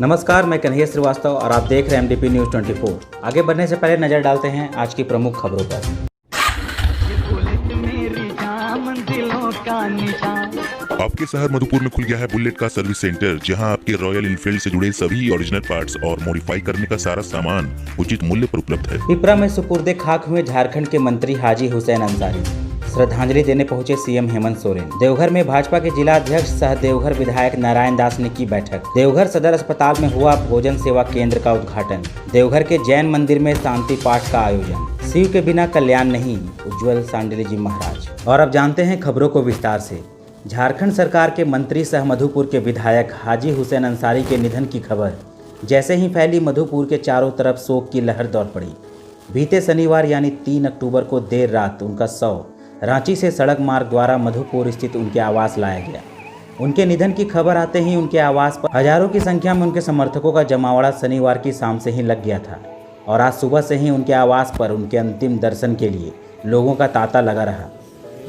नमस्कार, मैं कन्हैया श्रीवास्तव और आप देख रहे हैं MDP न्यूज़ 24। आगे बढ़ने से पहले नजर डालते हैं आज की प्रमुख खबरों पर। आपके शहर मधुपुर में खुल गया है बुलेट का सर्विस सेंटर, जहां आपके रॉयल इनफील्ड से जुड़े सभी ओरिजिनल पार्ट्स और मॉडिफाई करने का सारा सामान उचित मूल्य पर उपलब्ध है। पिपरा में सुपुर्दे खाक हुए झारखंड के मंत्री हाजी हुसैन अंसारी। श्रद्धांजलि देने पहुंचे सीएम हेमंत सोरेन। देवघर में भाजपा के जिला अध्यक्ष सह देवघर विधायक नारायण दास ने की बैठक। देवघर सदर अस्पताल में हुआ भोजन सेवा केंद्र का उद्घाटन। देवघर के जैन मंदिर में शांति पाठ का आयोजन। शिव के बिना कल्याण नहीं, उज्ज्वल सांडिल्य जी महाराज। और अब जानते हैं खबरों को विस्तार से। झारखंड सरकार के मंत्री सह मधुपुर के विधायक हाजी हुसैन अंसारी के निधन की खबर जैसे ही फैली, मधुपुर के चारों तरफ शोक की लहर दौड़ पड़ी। बीते शनिवार यानी 3 अक्टूबर को देर रात उनका शव रांची से सड़क मार्ग द्वारा मधुपुर स्थित उनके आवास लाया गया। उनके निधन की खबर आते ही उनके आवास पर हजारों की संख्या में उनके समर्थकों का जमावड़ा शनिवार की शाम से ही लग गया था और आज सुबह से ही उनके आवास पर उनके अंतिम दर्शन के लिए लोगों का तांता लगा रहा।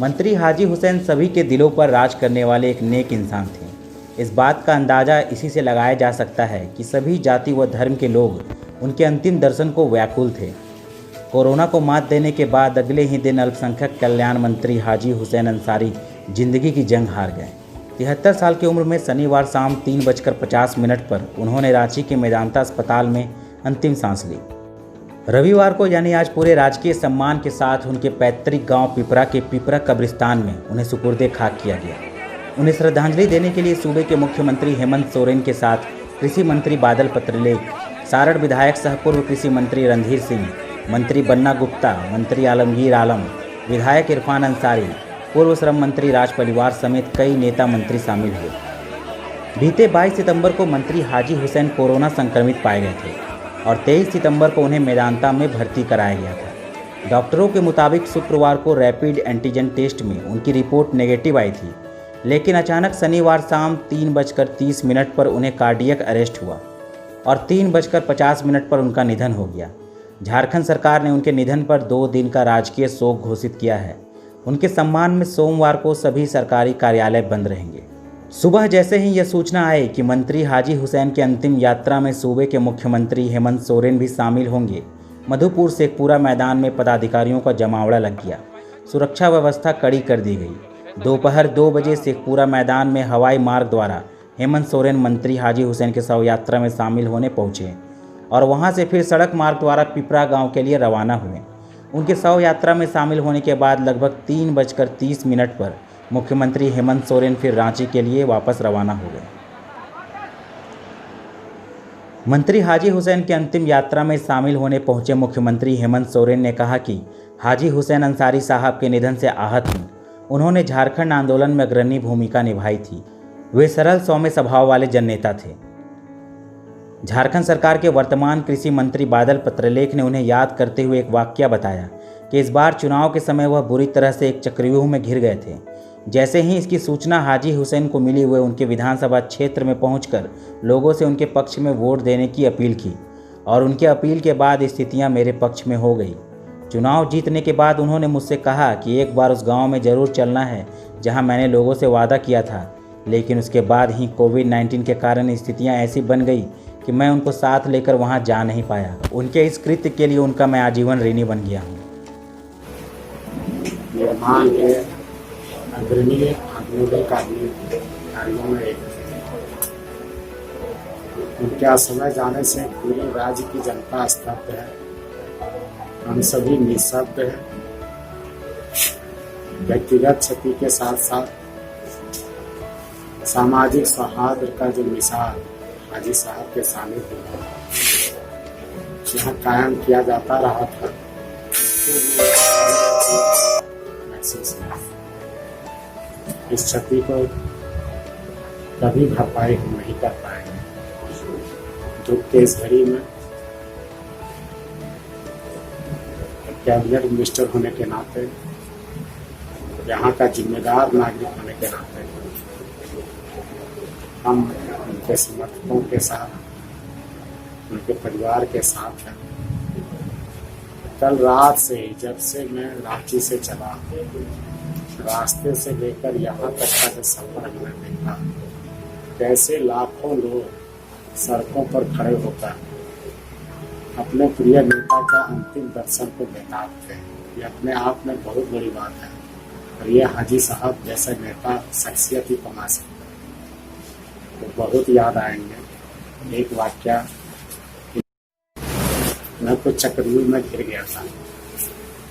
मंत्री हाजी हुसैन सभी के दिलों पर राज करने वाले एक नेक इंसान थे। इस बात का अंदाज़ा इसी से लगाया जा सकता है कि सभी जाति व धर्म के लोग उनके अंतिम दर्शन को व्याकुल थे। कोरोना को मात देने के बाद अगले ही दिन अल्पसंख्यक कल्याण मंत्री हाजी हुसैन अंसारी जिंदगी की जंग हार गए। 73 साल की उम्र में शनिवार शाम 3:50 पर उन्होंने रांची के मेदांता अस्पताल में अंतिम सांस ली। रविवार को यानी आज पूरे राजकीय सम्मान के साथ उनके पैतृक गांव पिपरा के पिपरा कब्रिस्तान में उन्हें सुपुर्दे खाक किया गया। उन्हें श्रद्धांजलि देने के लिए सूबे के मुख्यमंत्री हेमंत सोरेन के साथ कृषि मंत्री बादल पत्रलेख, सारण विधायक सह पूर्व कृषि मंत्री रणधीर सिंह, मंत्री बन्ना गुप्ता, मंत्री आलमगीर आलम, विधायक इरफान अंसारी, पूर्व श्रम मंत्री राज परिवार समेत कई नेता मंत्री शामिल हुए। बीते 22 सितंबर को मंत्री हाजी हुसैन कोरोना संक्रमित पाए गए थे और 23 सितंबर को उन्हें मेदांता में भर्ती कराया गया था। डॉक्टरों के मुताबिक शुक्रवार को रैपिड एंटीजन टेस्ट में उनकी रिपोर्ट नेगेटिव आई थी, लेकिन अचानक शनिवार शाम 3:30 पर उन्हें कार्डियक अरेस्ट हुआ और 3:50 पर उनका निधन हो गया। झारखंड सरकार ने उनके निधन पर 2 दिन का राजकीय शोक घोषित किया है। उनके सम्मान में सोमवार को सभी सरकारी कार्यालय बंद रहेंगे। सुबह जैसे ही यह सूचना आई कि मंत्री हाजी हुसैन की अंतिम यात्रा में सूबे के मुख्यमंत्री हेमंत सोरेन भी शामिल होंगे, मधुपुर शेखपुरा मैदान में पदाधिकारियों का जमावड़ा लग गया। सुरक्षा व्यवस्था कड़ी कर दी गई। दोपहर 2 बजे शेखपुरा मैदान में हवाई मार्ग द्वारा हेमंत सोरेन मंत्री हाजी हुसैन के शव यात्रा में शामिल होने पहुंचे और वहां से फिर सड़क मार्ग द्वारा पिपरा गांव के लिए रवाना हुए। उनके शव यात्रा में शामिल होने के बाद लगभग 3:30 पर मुख्यमंत्री हेमंत सोरेन फिर रांची के लिए वापस रवाना हो गए। मंत्री हाजी हुसैन की अंतिम यात्रा में शामिल होने पहुंचे मुख्यमंत्री हेमंत सोरेन ने कहा कि हाजी हुसैन अंसारी साहब के निधन से आहत हूँ। उन्होंने झारखंड आंदोलन में अग्रणी भूमिका निभाई थी। वे सरल सौम्य स्वभाव वाले जननेता थे। झारखंड सरकार के वर्तमान कृषि मंत्री बादल पत्रलेख ने उन्हें याद करते हुए एक वाकया बताया कि इस बार चुनाव के समय वह बुरी तरह से एक चक्रव्यूह में घिर गए थे। जैसे ही इसकी सूचना हाजी हुसैन को मिली, वे उनके विधानसभा क्षेत्र में पहुंचकर लोगों से उनके पक्ष में वोट देने की अपील की और उनके अपील के बाद स्थितियां मेरे पक्ष में हो गई। चुनाव जीतने के बाद उन्होंने मुझसे कहा कि एक बार उस गाँव में ज़रूर चलना है जहाँ मैंने लोगों से वादा किया था, लेकिन उसके बाद ही कोविड-19 के कारण स्थितियाँ ऐसी बन गई कि मैं उनको साथ लेकर वहां जा नहीं पाया। उनके इस कृत्य के लिए उनका मैं आजीवन ऋणी बन गया हूं। निर्माण के अग्रणी कार्यों में उनके समय जाने से पूरे राज्य की जनता स्तब्ध है। हम सभी निःशब्द हैं। व्यक्तिगत क्षति के साथ साथ सामाजिक सौहार्द का जो मिसाल हाजी साहब के सानिध्य में जहाँ कायम किया जाता रहा था, इस क्षति को कभी भरपाई हम नहीं कर पाएंगे। दुख के इस घड़ी में कैबिनेट मिनिस्टर होने के नाते, यहाँ का जिम्मेदार नागरिक होने के नाते हम उनके समर्थकों के साथ, उनके परिवार के साथ हैं। कल रात से जब से मैं रांची से चला, रास्ते से लेकर यहाँ तक का जो सफर हमने देखा, कैसे लाखों लोग सड़कों पर खड़े होकर अपने प्रिय नेता का अंतिम दर्शन को बेताब थे। ये अपने आप में बहुत बड़ी बात है और ये हाजी साहब जैसे नेता शख्सियत ही कमा सकते हैं। तो बहुत याद आएंगे। एक वाक्य, मैं कुछ चक्रव्यूह में घिर गया था,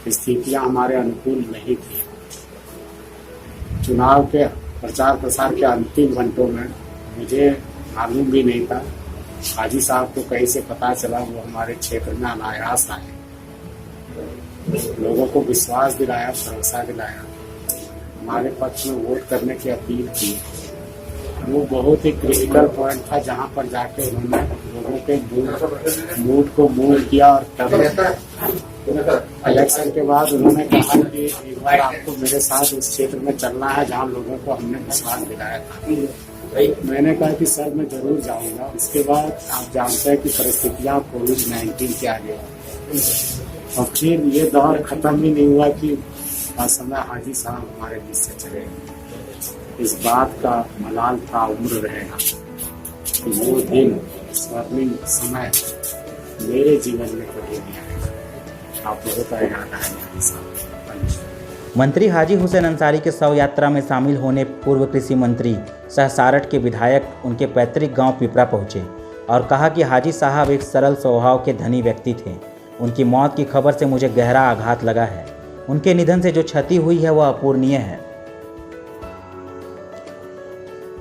स्थितियां हमारे अनुकूल नहीं थी। चुनाव के प्रचार प्रसार के अंतिम घंटों में मुझे मालूम भी नहीं था, हाजी साहब को कहीं से पता चला, वो हमारे क्षेत्र में अनायास आए, लोगों को विश्वास दिलाया, भरोसा दिलाया, हमारे पक्ष में वोट करने की अपील की। वो बहुत ही क्रिटिकल पॉइंट था जहां पर जाके उन्होंने लोगों के मूड को मूव किया और इलेक्शन के बाद उन्होंने कहा कि एक बार आपको मेरे साथ उस क्षेत्र में चलना है जहां लोगों को हमने विश्वास दिलाया था। मैंने कहा कि सर मैं जरूर जाऊंगा। उसके बाद आप जानते हैं कि परिस्थितियां कोविड-19 के आ गई और फिर ये दौर खत्म ही नहीं हुआ कि असमय हाजी साहब हमारे बीच से चले गए। इस बात का मलाल था उम्र रहेगा कि वो दिन स्वर्णिम समय मेरे जीवन में कभी नहीं आएगा। आप लोगों का याद आएगा हाजी साहब। मंत्री हाजी हुसैन अंसारी के शव यात्रा में शामिल होने पूर्व कृषि मंत्री सह सारठ के विधायक उनके पैतृक गांव पिपरा पहुंचे और कहा कि हाजी साहब एक सरल स्वभाव के धनी व्यक्ति थे। उनकी मौत की खबर से मुझे गहरा आघात लगा है। उनके निधन से जो क्षति हुई है वह अपूरणीय है।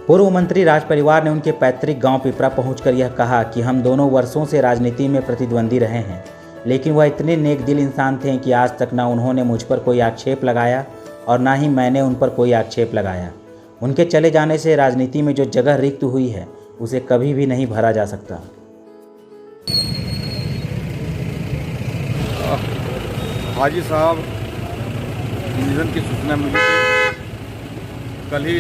पूर्व मंत्री राज परिवार ने उनके पैतृक गांव पिपरा पहुंचकर यह कहा कि हम दोनों वर्षों से राजनीति में प्रतिद्वंदी रहे हैं, लेकिन वह इतने नेक दिल इंसान थे कि आज तक ना उन्होंने मुझ पर कोई आक्षेप लगाया और ना ही मैंने उन पर कोई आक्षेप लगाया। उनके चले जाने से राजनीति में जो जगह रिक्त हुई है उसे कभी भी नहीं भरा जा सकता। हाजी साहब निधन की सूचना मिली थी। कल ही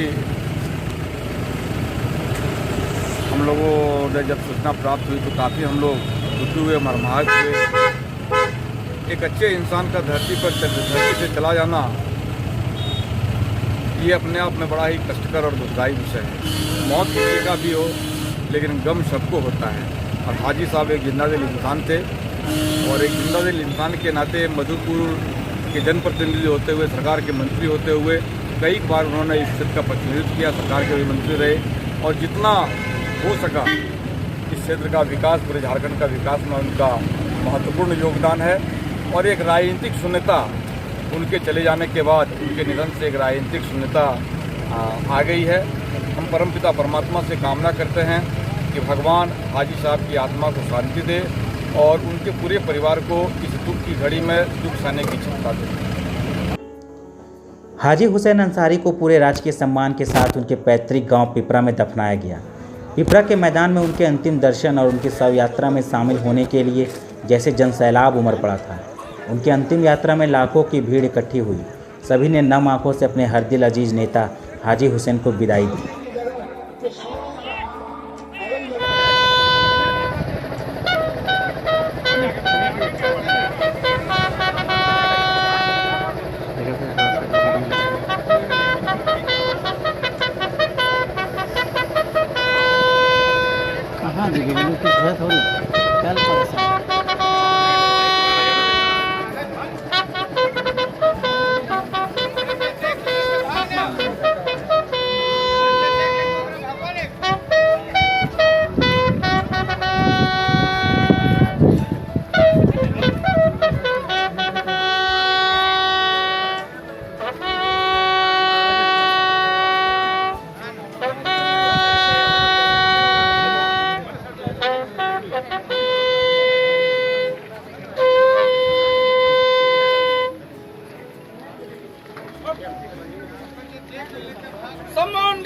हम लोगों ने जब सूचना प्राप्त हुई तो काफ़ी हम लोग दुखी हुए, मर्माहत हुए। एक अच्छे इंसान का धरती से चला जाना ये अपने आप में बड़ा ही कष्टकर और दुखदायी विषय है। मौत किसी का भी हो लेकिन गम सबको होता है और हाजी साहब एक जिंदादिल इंसान थे और एक जिंदादिल इंसान के नाते मधुपुर के जनप्रतिनिधि होते हुए, सरकार के मंत्री होते हुए कई बार उन्होंने इस क्षेत्र का प्रतिनिधित्व किया, सरकार के भी मंत्री रहे और जितना हो सका इस क्षेत्र का विकास, पूरे झारखंड का विकास में उनका महत्वपूर्ण योगदान है। और एक राजनीतिक शून्यता उनके चले जाने के बाद, उनके निधन से एक राजनीतिक शून्यता आ गई है। हम परमपिता परमात्मा से कामना करते हैं कि भगवान हाजी साहब की आत्मा को शांति दे और उनके पूरे परिवार को इस दुख की घड़ी में दुख सहने की क्षमता दे। हाजी हुसैन अंसारी को पूरे राजकीय सम्मान के साथ उनके पैतृक गांव पिपरा में दफनाया गया। पिपरा के मैदान में उनके अंतिम दर्शन और उनकी शव यात्रा में शामिल होने के लिए जैसे जनसैलाब उमड़ पड़ा था। उनकी अंतिम यात्रा में लाखों की भीड़ इकट्ठी हुई। सभी ने नम आंखों से अपने हर दिल अजीज नेता हाजी हुसैन को विदाई दी। सम्मान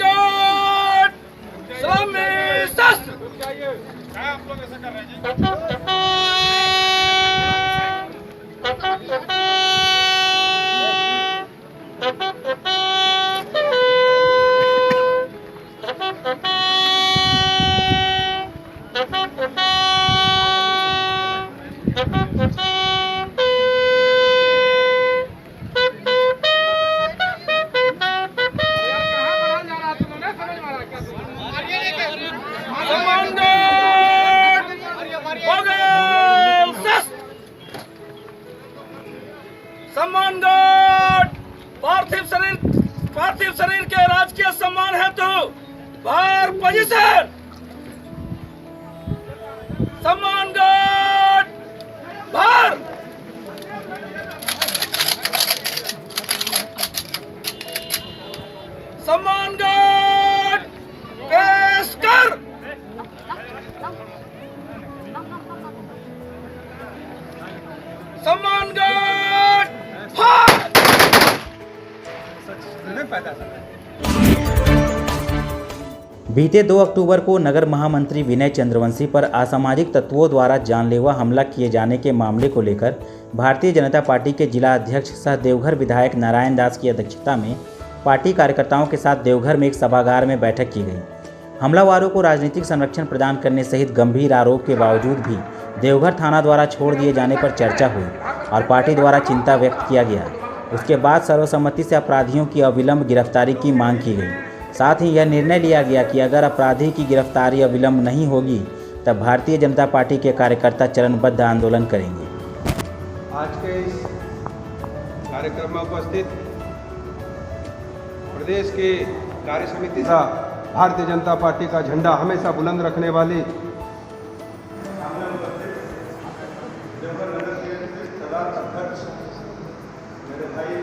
सलामी शस्त्र आप लोग ऐसा कर रहे जी। पोजीशन सम्मान गार्ड बाहर सम्मान गार्ड पेश कर सम्मान गार्ड फायर बीते 2 अक्टूबर को नगर महामंत्री विनय चंद्रवंशी पर असामाजिक तत्वों द्वारा जानलेवा हमला किए जाने के मामले को लेकर भारतीय जनता पार्टी के जिला अध्यक्ष सह देवघर विधायक नारायण दास की अध्यक्षता में पार्टी कार्यकर्ताओं के साथ देवघर में एक सभागार में बैठक की गई। हमलावरों को राजनीतिक संरक्षण प्रदान करने सहित गंभीर आरोप के बावजूद भी देवघर थाना द्वारा छोड़ दिए जाने पर चर्चा हुई और पार्टी द्वारा चिंता व्यक्त किया गया। उसके बाद सर्वसम्मति से अपराधियों की अविलंब गिरफ्तारी की मांग की गई। साथ ही यह निर्णय लिया गया कि अगर अपराधी की गिरफ्तारी अविलंब नहीं होगी तब भारतीय जनता पार्टी के कार्यकर्ता चरणबद्ध आंदोलन करेंगे। आज के इस कार्यक्रम में उपस्थित प्रदेश के कार्य समिति का भारतीय जनता पार्टी का झंडा हमेशा बुलंद रखने वाली मेरे भाई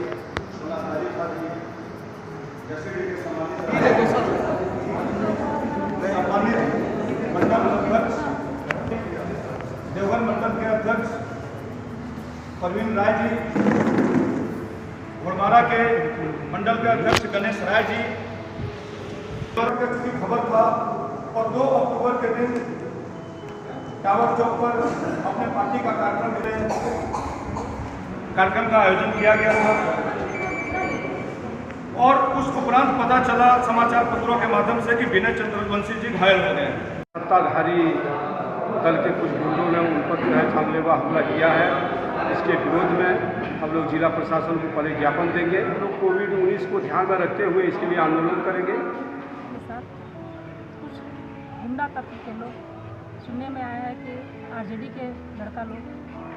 देवघर मंडल के अध्यक्ष परवीन राय जी, घोड़मारा के मंडल के अध्यक्ष गणेश राय जी की खबर था और 2 अक्टूबर के दिन टावर चौक पर अपने पार्टी का कार्यक्रम का आयोजन किया गया था और उस उपरांत पता चला समाचार पत्रों के माध्यम से कि विनय चंद्रवंशी जी घायल हो गए। सत्ताधारी दल के कुछ गुंडों ने उन पर जानलेवा हमला किया है। इसके विरोध में हम लोग जिला प्रशासन को पहले ज्ञापन देंगे। हम लोग कोविड-19 को ध्यान में रखते हुए इसके लिए आंदोलन करेंगे। कुछ गुंडा तत्व के लोग सुनने में आया है कि आरजेडी के लड़का लोग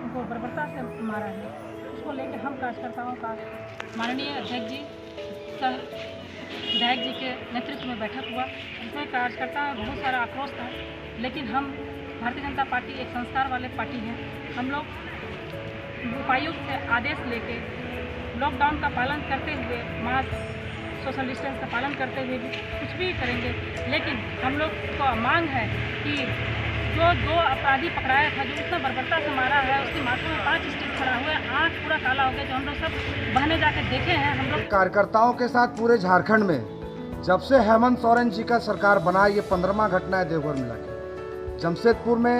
उनको बर्बरता से मारा है। उसको लेकर हम कार्यकर्ताओं का माननीय अध्यक्ष जी सह विधायक जी के नेतृत्व में बैठक हुआ, जिसमें कार्यकर्ताओं में बहुत सारा आक्रोश था। लेकिन हम भारतीय जनता पार्टी एक संस्कार वाले पार्टी है। हम लोग उपायुक्त से आदेश लेके लॉकडाउन का पालन करते हुए, मास्क सोशल डिस्टेंस का पालन करते हुए भी कुछ भी करेंगे। लेकिन हम लोग को मांग है कि जो 2 अपराधी पकड़ाया था, जो उसने बर्बरता से मारा है, उसकी माथा में 5 स्टिच खड़ा हुआ है, आँख पूरा काला हो गया, जो हम लोग सब बहने जाके देखे हैं। हम लोग कार्यकर्ताओं के साथ पूरे झारखंड में जब से हेमंत सोरेन जी का सरकार बना, ये 15वां घटना है देवघर में लगे। जमशेदपुर में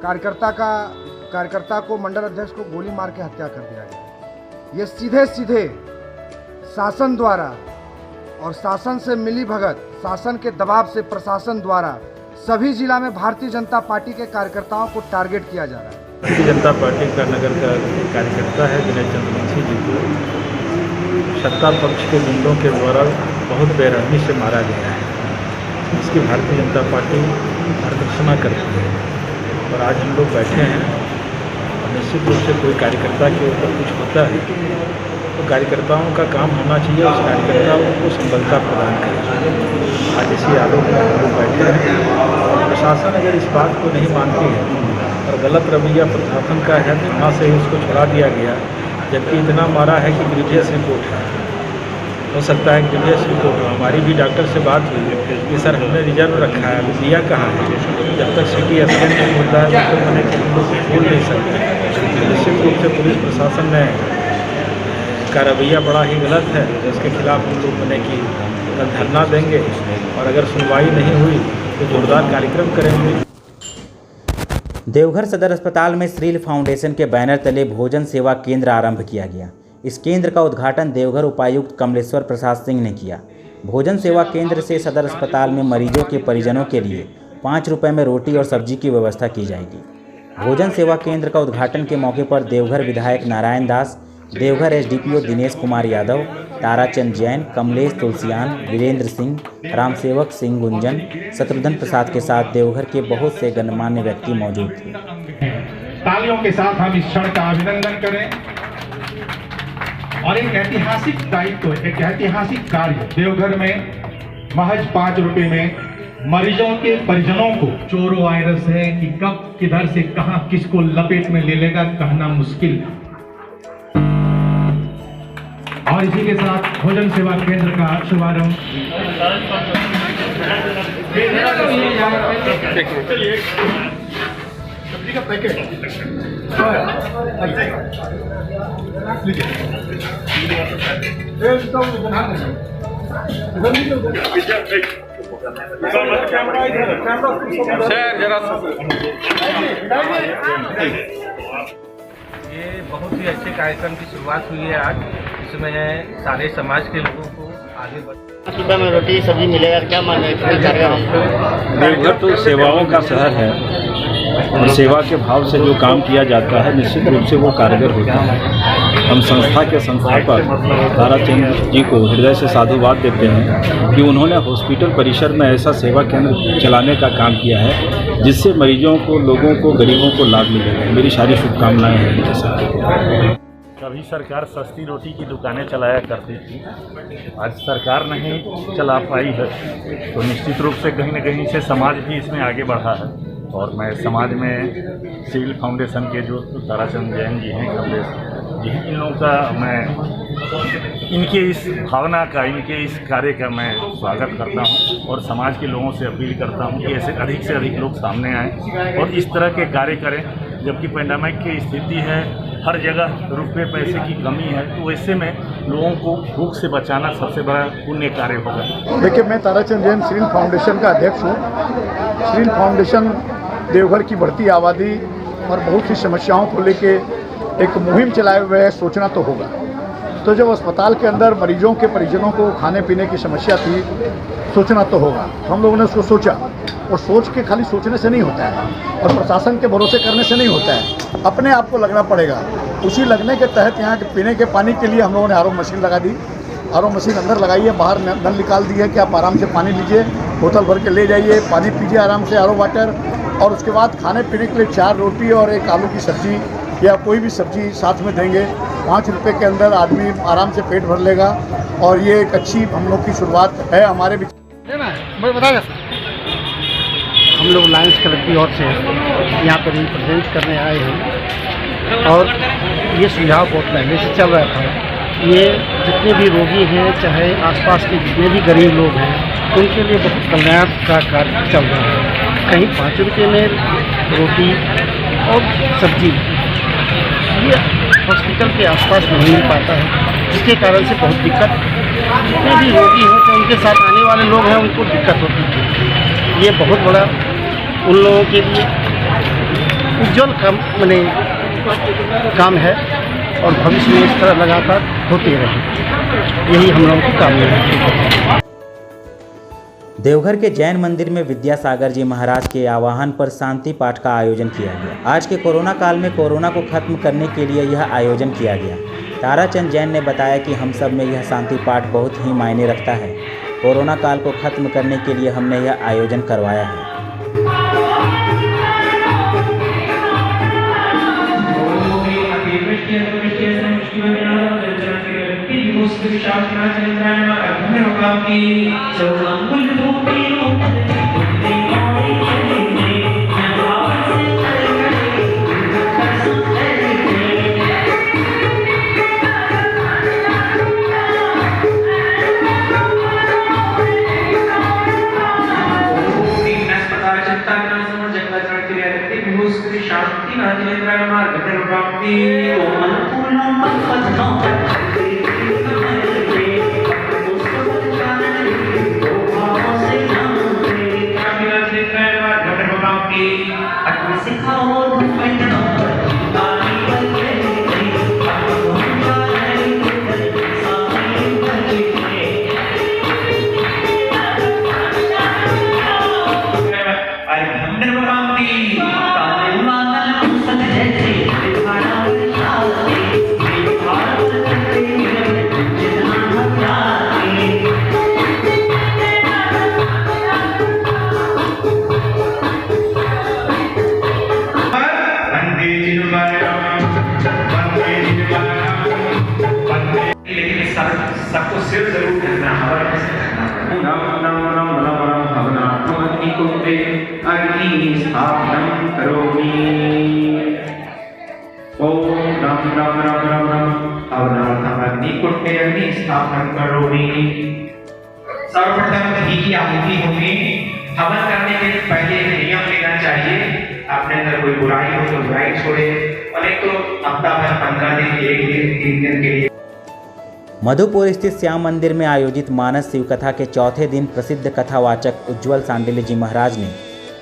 कार्यकर्ता को मंडल अध्यक्ष को गोली मार के हत्या कर दिया गया। ये सीधे शासन द्वारा और शासन से मिली भगत, शासन के दबाव से प्रशासन द्वारा सभी जिला में भारतीय जनता पार्टी के कार्यकर्ताओं को टारगेट किया जा रहा है। भारतीय जनता पार्टी का नगर का कार्यकर्ता है विनय चंद्रवंशी जी को सत्ता पक्ष के गुंडों के द्वारा बहुत बेरहमी से मारा गया है। इसकी भारतीय जनता पार्टी भर्त्सना करती है और आज हम लोग बैठे हैं और निश्चित रूप से कोई कार्यकर्ता के ऊपर कुछ होता है तो कार्यकर्ताओं का काम होना चाहिए उस कार्यकर्ताओं को संबलता प्रदान करें। आज इसी आलोक में हम लोग बैठे हैं। प्रशासन अगर इस बात को नहीं मानती है और गलत रवैया प्रशासन का है, थाना से ही उसको छुड़ा दिया गया, जबकि इतना मारा है कि ग्रीवियस रिपोर्ट है। हो सकता है ग्रीवियस रिपोर्ट हो। हमारी भी डॉक्टर से बात हुई कि सर हमने रिजर्व रखा है, अभी दिया कहाँ है? जब तक सिटी स्कैन नहीं होता है तब तक मैंने कि हम लोग खोल नहीं सकते। निश्चित रूप से पुलिस प्रशासन ने का रवैया बड़ा ही गलत है, जिसके खिलाफ हम लोग मैंने कि कल धरना देंगे और अगर सुनवाई नहीं हुई तो जोरदार कार्यक्रम करेंगे। देवघर सदर अस्पताल में श्रील फाउंडेशन के बैनर तले भोजन सेवा केंद्र आरंभ किया गया। इस केंद्र का उद्घाटन देवघर उपायुक्त कमलेश्वर प्रसाद सिंह ने किया। भोजन सेवा केंद्र से सदर अस्पताल में मरीजों के परिजनों के लिए 5 रुपये में रोटी और सब्जी की व्यवस्था की जाएगी। भोजन सेवा केंद्र का उद्घाटन के मौके पर देवघर विधायक नारायण दास, देवघर एसडीपीओ दिनेश कुमार यादव, ताराचंद जैन, कमलेश तुलसियान, वीरेंद्र सिंह, रामसेवक सिंह गुंजन, शत्रुघ्न प्रसाद के साथ देवघर के बहुत से गणमान्य व्यक्ति मौजूद थे। तालियों के साथ हम इस क्षण का अभिनंदन करें और एक ऐतिहासिक दायित्व, एक ऐतिहासिक कार्य देवघर में महज 5 रुपए में मरीजों के परिजनों को चोरो वायरस है कि कब किधर से कहां किसको लपेट में ले लेगा कहना मुश्किल है। और इसी के साथ भोजन सेवा केंद्र का शुभारंभ सब्जी का ये बहुत ही अच्छे कार्यक्रम की शुरुआत हुई है आज, इसमें सारे समाज के लोगों को आगे बढ़ सुबह में रोटी सब्जी मिलेगा, क्या मान है? देवघर तो सेवाओं का शहर है और सेवा के भाव से जो काम किया जाता है निश्चित रूप से वो कारगर होता है। हम संस्था के संस्थापक ताराचंद जी को हृदय से साधुवाद देते हैं कि उन्होंने हॉस्पिटल परिसर में ऐसा सेवा केंद्र चलाने का काम किया है जिससे मरीजों को, लोगों को, गरीबों को लाभ मिलेगा। मेरी सारी शुभकामनाएं हैं उनके साथ। कभी सरकार सस्ती रोटी की दुकानें चलाया करती थी, आज सरकार नहीं चला पाई है तो निश्चित रूप से कहीं न कहीं से समाज भी इसमें आगे बढ़ा है। और मैं समाज में सिविल फाउंडेशन के जो ताराचंद जैन जी हैं, कमलेश जी हैं, इन लोगों का मैं इनके इस भावना का, इनके इस कार्य का मैं स्वागत करता हूं और समाज के लोगों से अपील करता हूं कि ऐसे अधिक से अधिक लोग सामने आएँ और इस तरह के कार्य करें। जबकि पैंडेमिक की स्थिति है, हर जगह रुपये पैसे की कमी है, तो ऐसे में लोगों को भूख से बचाना सबसे बड़ा पुण्य कार्य होगा। देखिए, मैं ताराचंद जैन सिविल फाउंडेशन का अध्यक्ष हूँ। सिविल फाउंडेशन देवघर की बढ़ती आबादी और बहुत सी समस्याओं को लेके एक मुहिम चलाए हुए है। सोचना तो होगा, तो जब अस्पताल के अंदर मरीजों के परिजनों को खाने पीने की समस्या थी, सोचना तो होगा। हम लोगों ने उसको सोचा, और सोच के खाली सोचने से नहीं होता है और प्रशासन के भरोसे करने से नहीं होता है, अपने आप को लगना पड़ेगा। उसी लगने के तहत यहाँ के पीने के पानी के लिए हम लोगों ने आरओ मशीन लगा दी। आरओ मशीन अंदर लगाई है, बाहर नल निकाल दी है कि आप आराम से पानी लीजिए, बोतल भर के ले जाइए, पानी पीजिए आराम से, आरओ वाटर। और उसके बाद खाने पीने के लिए 4 रोटी और 1 आलू की सब्जी या कोई भी सब्जी साथ में देंगे। 5 रुपये के अंदर आदमी आराम से पेट भर लेगा और ये एक अच्छी हम लोग की शुरुआत है। हमारे भी मैं बता हम लोग लायंस क्लब की ओर से यहाँ पर रिप्रेजेंट करने आए हैं और ये सुझाव बहुत पहले से चल रहा था। ये जितने भी रोगी हैं, चाहे आसपास के जितने भी गरीब लोग हैं, उनके लिए बहुत कल्याण का कार्य चल रहा है। कहीं 5 रुपये में रोटी और सब्जी ये हॉस्पिटल के आसपास नहीं मिल पाता है, जिसके कारण से बहुत दिक्कत, जितने भी रोगी हैं तो उनके साथ आने वाले लोग हैं उनको दिक्कत होती है। ये बहुत बड़ा उन लोगों के लिए उज्जवल काम है और भविष्य में इस तरह लगातार होते रहे, यही हम लोगों की कामना है। देवघर के जैन मंदिर में विद्यासागर जी महाराज के आह्वान पर शांति पाठ का आयोजन किया गया। आज के कोरोना काल में कोरोना को खत्म करने के लिए यह आयोजन किया गया। ताराचंद जैन ने बताया कि हम सब में यह शांति पाठ बहुत ही मायने रखता है। कोरोना काल को खत्म करने के लिए हमने यह आयोजन करवाया है। सबको सिर्फ जरूर करना, हमारा कैसे करना नम नम नम नम हवनात्मग्निकुंडे अग्निस्थापनं करोमि। ओम नम नम नम नम नम हवनात्मग्निकुंडे अग्निस्थापनं करोमि। सर्वप्रथम घी की आहुति होगी। हवन करने के पहले नियम लेना चाहिए। अपने अंदर कोई बुराई हो तो बुराई छोड़े, और एक तो हफ्ता भर 15 दिन, 1 दिन, 3 दिन के लिए। मधुपुर स्थित श्याम मंदिर में आयोजित मानस शिव कथा के चौथे दिन प्रसिद्ध कथावाचक उज्ज्वल सांडिल्य जी महाराज ने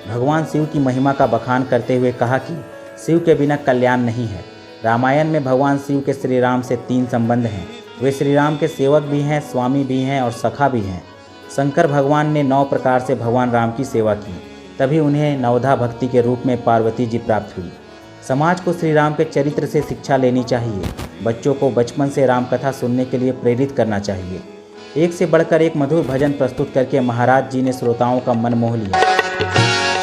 भगवान शिव की महिमा का बखान करते हुए कहा कि शिव के बिना कल्याण नहीं है। रामायण में भगवान शिव के श्री राम से 3 संबंध हैं। वे श्री राम के सेवक भी हैं, स्वामी भी हैं और सखा भी हैं। शंकर भगवान ने 9 प्रकार से भगवान राम की सेवा की, तभी उन्हें नवधा भक्ति के रूप में पार्वती जी प्राप्त हुई। समाज को श्री राम के चरित्र से शिक्षा लेनी चाहिए। बच्चों को बचपन से राम कथा सुनने के लिए प्रेरित करना चाहिए। एक से बढ़कर एक मधुर भजन प्रस्तुत करके महाराज जी ने श्रोताओं का मन मोह लिया।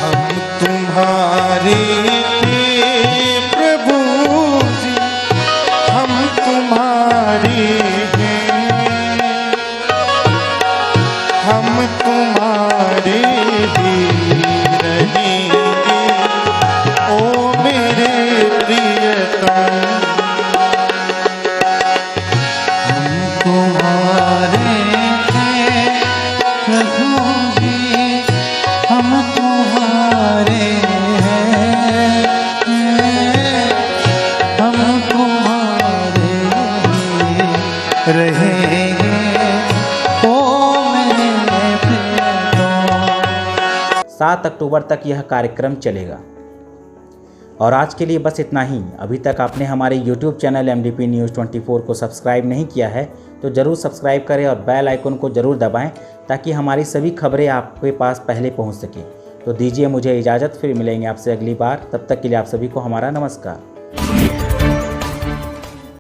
हम तुम्हारे प्रभु जी, हम तुम्हारे हम तुम्हारे ही रहेंगे, ओ मेरे प्रियतम। हम तुम्हारे हैं प्रभु जी, हम तुम्हारे हैं, हम तुम्हारे ही रहेंगे। 7 अक्टूबर तक यह कार्यक्रम चलेगा। और आज के लिए बस इतना ही। अभी तक आपने हमारे YouTube चैनल MDP News 24 को सब्सक्राइब नहीं किया है तो ज़रूर सब्सक्राइब करें और बेल आइकन को ज़रूर दबाएं ताकि हमारी सभी खबरें आपके पास पहले पहुंच सकें। तो दीजिए मुझे इजाज़त, फिर मिलेंगे आपसे अगली बार। तब तक के लिए आप सभी को हमारा नमस्कार।